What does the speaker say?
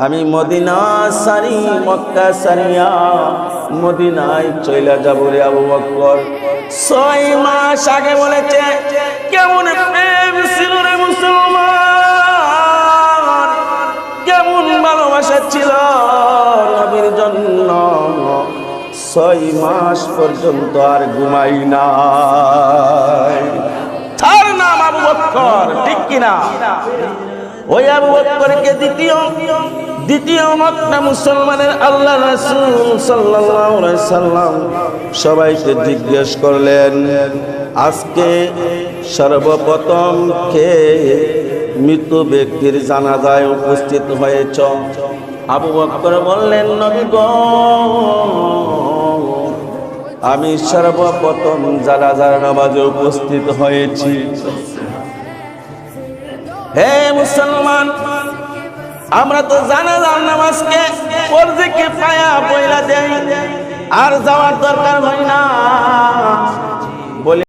আমি মদিনা সারি মক্কা সারিয়া মদিনায় চলে যাব রে আবু বকর। 6 মাস আগে বলেছে কেমন প্রেম ছিল রে মুসলমান, কেমন ভালোবাসা ছিল নবীর জন্য। 6 মাস পর্যন্ত আর ঘুমাই নাই। তার নাম আবু বকর, ঠিক কিনা? ওই আবু বকরকে দ্বিতীয় মক্কা মুসলমানের আল্লাহ রাসূল সাল্লাল্লাহু আলাইহি সাল্লাম সবাইকে জিজ্ঞেস করলেন, আজকে সর্বপ্রথম কে মৃত ব্যক্তির জানাজায় উপস্থিত হয়েছ? আবু বকর বললেন, নবী গো, আমি সর্বপ্রথম জানাজার নামাজে উপস্থিত হয়েছি। হে মুসলমান, আমরা তো জানাজার নামাজকে পর্যায়কে পায়া বইলা দেই, আর যাওয়ার দরকার হয় না।